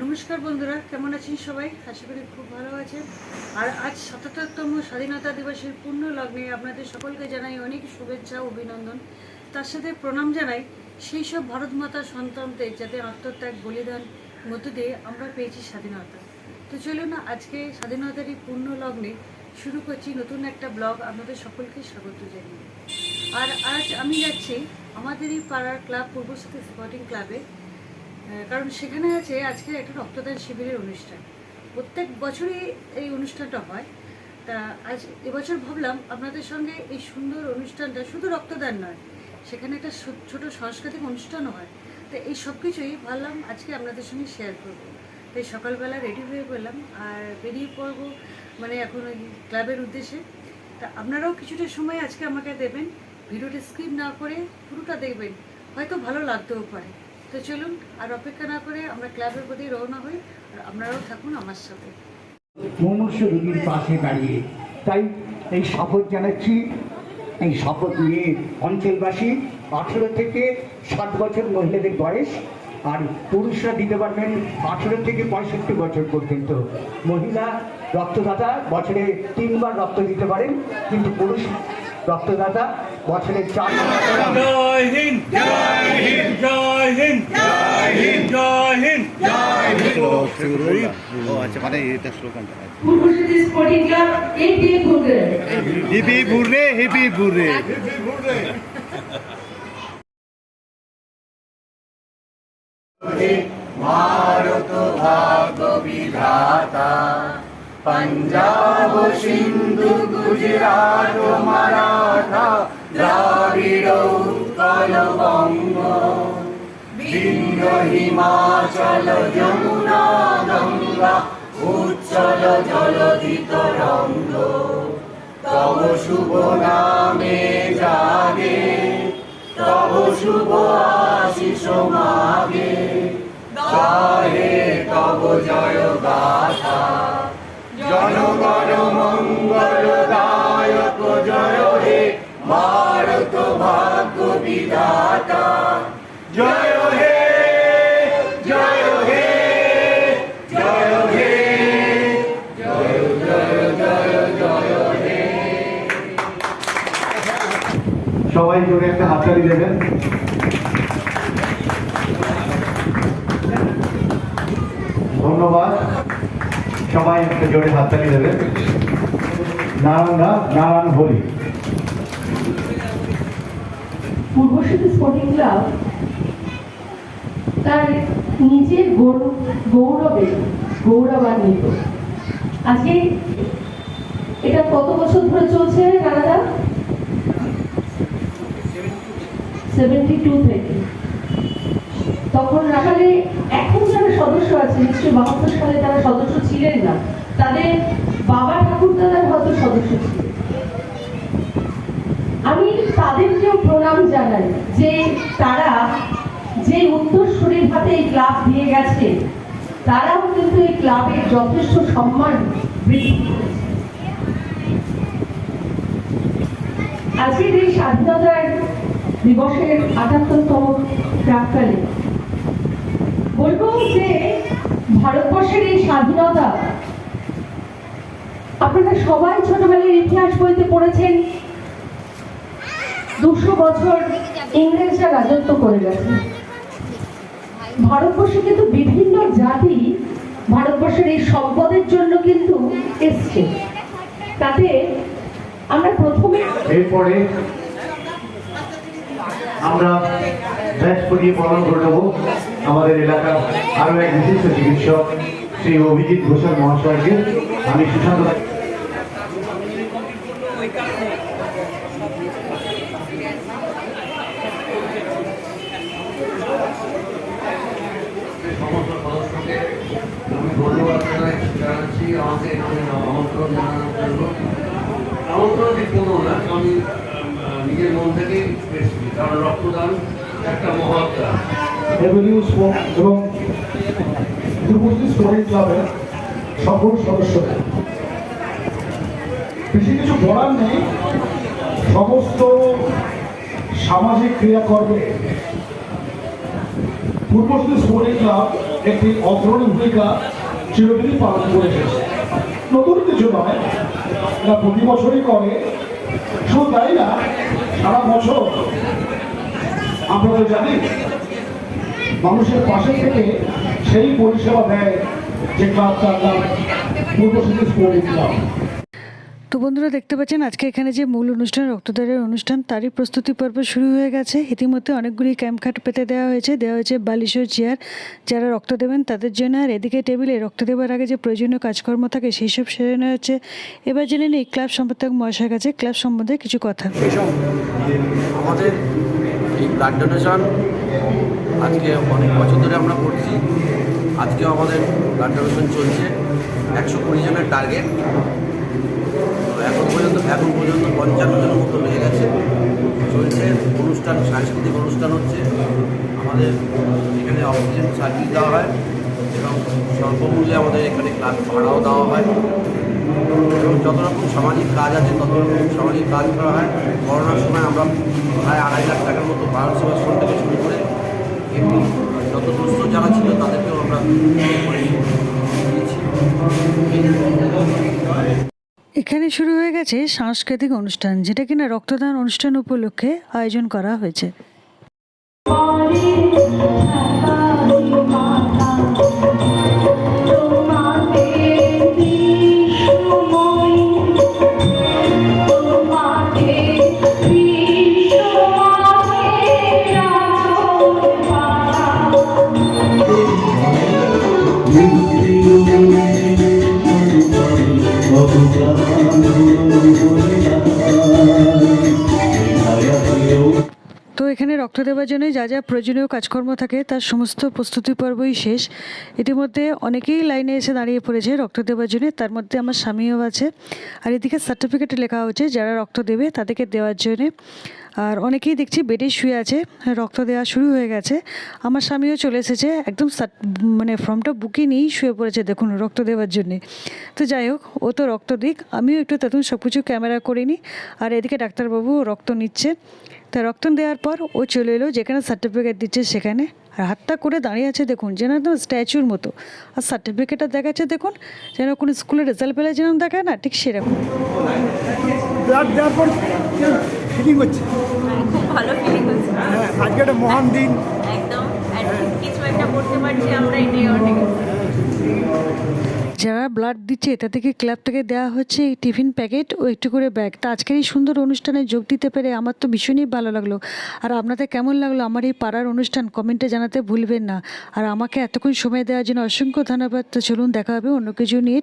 নমস্কার বন্ধুরা, কেমন আছেন সবাই? আশা করি খুব ভালো আছেন। আর আজ ৭৭তম স্বাধীনতা দিবসের পূর্ণ লগ্নে আপনাদের সকলকে জানাই অনেক শুভেচ্ছা ও অভিনন্দন। তার সাথে প্রণাম জানাই সেই সব ভারত মাতার সন্তানদের যাদের আত্মত্যাগ বলিদান মধ্য দিয়ে আমরা পেয়েছি স্বাধীনতা। তো চলুন না, আজকে স্বাধীনতার এই পূর্ণ লগ্নে শুরু করছি নতুন একটা ব্লগ। আপনাদের সকলকে স্বাগত জানাই। আর আজ আমি যাচ্ছি আমাদের এই পাড়ার ক্লাব পূর্বসাথী স্পোর্টিং ক্লাবে, কারণ সেখানে আছে আজকে একটা রক্তদান শিবিরের অনুষ্ঠান। প্রত্যেক বছরই এই অনুষ্ঠানটা হয়। তা আজ এবছর ভাবলাম আপনাদের সঙ্গে এই সুন্দর অনুষ্ঠানটা শুধু রক্তদান নয়, সেখানে একটা ছোট সাংস্কৃতিক অনুষ্ঠানও হয়। তো এই সব কিছুই ভাবলাম আজকে আপনাদের সঙ্গে শেয়ার করবো। তাই সকালবেলা রেডি হয়ে পড়লাম আর বেরিয়ে পড়বো, মানে এখন ওই ক্লাবের উদ্দেশ্যে। তা আপনারাও কিছুটা সময় আজকে আমাকে দেবেন, ভিডিওটা স্কিপ না করে পুরোটা দেখবেন, হয়তো ভালো লাগতেও পারে। তো চলুন আর অপেক্ষা না করে আমরা ক্লাবের প্রতি রওনা হই, আর আপনারাও থাকুন আমার সাথে। মুমূর্ষ রোগীর পাশে দাঁড়িয়ে তাই এই শপথ জানাচ্ছি। এই শপথ নিয়ে অঞ্চলবাসী 18 থেকে 60 বছর মহিলাদের বয়স, আর পুরুষরা দিতে পারবেন 18 থেকে 65 বছর পর্যন্ত। মহিলা রক্তদাতা বছরে 3 বার রক্ত দিতে পারেন, কিন্তু পুরুষ রক্তদাতা বছরে 4 বার। জয় হিন্দ, জয় হিন্দ, জয় হিন্দ, জয় হিন্দ, জয় হিন্দ, জয় হিন্দ। ও আচ্ছা, মানে এটা স্লোগানটা পূর্বসাথী স্পোর্টিং ক্লাব হিপি বুরে, হিপি বুরে, হিপি বুরে। ভারত ভাগ্য বিধাতা, পঞ্জাব সিন্ধু গুজরাট মারাঠা দ্রাবিড় উৎকল বঙ্গ, বিন্ধ্য হিমাচল যমুনা গঙ্গা উচ্চল জলধি তরঙ্গ। তব শুভ নামে জাগে, তব শুভ আশিস মাগে, গাহে তব জয় গাথা। জনগণ মঙ্গল দায়ক জয় হে ভারত ভাগ্য বিধাতা। জয় হে, জয় হে, জয় হে, জয় জয় জয় জয় হে। সবাই জোরে একটা হাততালি দেবেন। ধন্যবাদ। সবাই একটা জোরে হাততালি দেবেন। নারায়ণ হরি। পূর্বসাথী স্পোর্টিং ক্লাব তার নিজের গৌরবে গৌরবান্বিত। আজকে এটা কত বছর ধরে চলছে দাদা? 72 থেকে। তখন রাখালে এখন যারা সদস্য আছে, নিশ্চয়ই 72 সালে তারা সদস্য ছিলেন না, তাদের বাবা ঠাকুরদাদার হয়তো সদস্য ছিলেন। আমি তাদেরকেও প্রণাম জানাই যে তারা যে উত্তরসূরির হাতে এই ক্লাব দিয়ে গেছে, তারাও কিন্তু এই ক্লাবের যথেষ্ট সম্মান বৃদ্ধি করেছে। আজকের এই স্বাধীনতার দিবসের ৭৮তম প্রাক্কালে বলবো যে ভারতবর্ষের এই স্বাধীনতা, আপনারা সবাই ছোটবেলায় ইতিহাস বইতে পড়েছেন, 200 বছর ইংরেজরা রাজত্ব করে গেছে। ভারতবর্ষে কিন্তু বিভিন্ন জাতি ভারতবর্ষের এই সম্পদের জন্য কিন্তু এসছে। তাতে আমরা প্রথমে এরপরে আমরা ব্যাচ পরিয়ে পালন করে দেবো আমাদের এলাকার আরো এক বিশিষ্ট চিকিৎসক শ্রী অভিজিৎ ঘোষাল মহাশয়কে। আমি সুশান্ত সমস্ত সদস্যকে আমি ধন্যবাদ জানাচ্ছি আমাকে এখানে আমন্ত্রণ জানানোর জন্য। আমন্ত্রণ ঠিক কোনো না, আমি নিজের মন থেকে এসেছি, কারণ রক্তদান একটা মহৎ কাজ। এবং পূর্বসাথী স্পোর্টিং ক্লাবের সকল সদস্যদের বেশি কিছু বলার নেই। সমস্ত সামাজিক ক্রিয়াকর্মে পূর্বসাথী স্পোর্টিং ক্লাব একটি অগ্রণী ভূমিকা চিরদিনই পালন করে এসেছে। নতুন কিছু নয়, এরা প্রতি বছরই করে। শুধু তাই না, সারা বছর আমরা তো জানি মানুষের পাশে থেকে সেই পরিষেবা দেয় যে ক্লাবটার নাম পূর্ব সিটি স্পোর্টিং ক্লাব। তো বন্ধুরা, দেখতে পাচ্ছেন আজকে এখানে যে মূল অনুষ্ঠান, রক্তদানের অনুষ্ঠান, তারই প্রস্তুতি পর্ব শুরু হয়ে গেছে। ইতিমধ্যে অনেকগুলি ক্যাম্প খাট পেতে দেওয়া হয়েছে বালিশ ও চেয়ার যারা রক্ত দেবেন তাদের জন্য। আর এদিকে টেবিলে রক্ত দেওয়ার আগে যে প্রয়োজনীয় কাজকর্ম থাকে সেই সব সেরে নেওয়া হচ্ছে। এবার জেনে নিই ক্লাব সম্পাদক মহাশয়ের কাছে ক্লাব সম্বন্ধে কিছু কথা। আমাদের এই ব্লাড ডোনেশন আজকে অনেক বছর ধরে আমরা করছি। আজকেও আমাদের ব্লাড ডোনেশন চলছে। 120 জনের টার্গেট। এখন পর্যন্ত 55 জনের মতো হয়ে গেছে। চলছে অনুষ্ঠান, সাংস্কৃতিক অনুষ্ঠান হচ্ছে। আমাদের এখানে অক্সিজেন সার্ভিস দেওয়া হয় এবং স্বল্পমূল্যে আমাদের এখানে ক্লাব ভাড়াও দেওয়া হয় এবং যত রকম সামাজিক কাজ আছে তত রকম সামাজিক কাজ করা হয়। করোনার সময় আমরা প্রায় 2.5 লাখ টাকার মতো ভারত সেবাশ্রম থেকে শুরু করে এমনি যত দুস্থ যারা ছিল তাদেরকেও আমরা দিয়েছি। এখানে শুরু হয়ে গেছে সাংস্কৃতিক অনুষ্ঠান, যেটা কিনা রক্তদান অনুষ্ঠান উপলক্ষে আয়োজন করা হয়েছে। তো এখানে রক্ত দেওয়ার জন্য যা যা প্রয়োজনীয় কাজকর্ম থাকে তার সমস্ত প্রস্তুতি পর্বই শেষ। ইতিমধ্যে অনেকেই লাইনে এসে দাঁড়িয়ে পড়েছে রক্ত দেওয়ার জন্য, তার মধ্যে আমার স্বামীও আছে। আর এদিকে সার্টিফিকেটে লেখা হচ্ছে যারা রক্ত দেবে তাদেরকে দেওয়ার জন্যে। আর অনেকেই দেখছি বেডে শুয়ে আছে, রক্ত দেওয়া শুরু হয়ে গেছে। আমার স্বামীও চলে এসেছে, একদম মানে ফর্মটা বুকে নিয়েই শুয়ে পড়েছে দেখুন রক্ত দেওয়ার জন্যে। তো যাই হোক, ও তো রক্ত দিক, আমিও একটু তখন সব কিছু ক্যামেরা করে নিই। আর এদিকে ডাক্তারবাবু রক্ত নিচ্ছে। তা রক্ত দেওয়ার পর ও চলে এলো যেখানে সার্টিফিকেট দিচ্ছে সেখানে। আর হাতটা করে দাঁড়িয়ে আছে দেখুন, যেন একদম স্ট্যাচুর মতো। আর সার্টিফিকেটটা দেখাচ্ছে দেখুন, যেন কোনো স্কুলের রেজাল্ট পেলে যেরকম দেখায় না, ঠিক সেরকম। ব্লাড দেওয়ার পর ফিলিং হচ্ছে, খুব ভালো ফিলিং হচ্ছে। হ্যাঁ, আজকে একটা মহান দিন। একদম কিছু একটা করতে পারছি আমরা, এটাই অনেক। যারা ব্লাড দিচ্ছে তাদেরকে ক্লাব থেকে দেওয়া হচ্ছে এই টিফিন প্যাকেট ও একটু করে ব্যাগ। তা আজকের এই সুন্দর অনুষ্ঠানে যোগ দিতে পেরে আমার তো ভীষণই ভালো লাগলো। আর আপনাদের কেমন লাগলো আমার এই পাড়ার অনুষ্ঠান কমেন্টে জানাতে ভুলবেন না। আর আমাকে এতক্ষণ সময় দেওয়ার জন্য অসংখ্য ধন্যবাদ। তো চলুন দেখা হবে অন্য কিছু নিয়ে।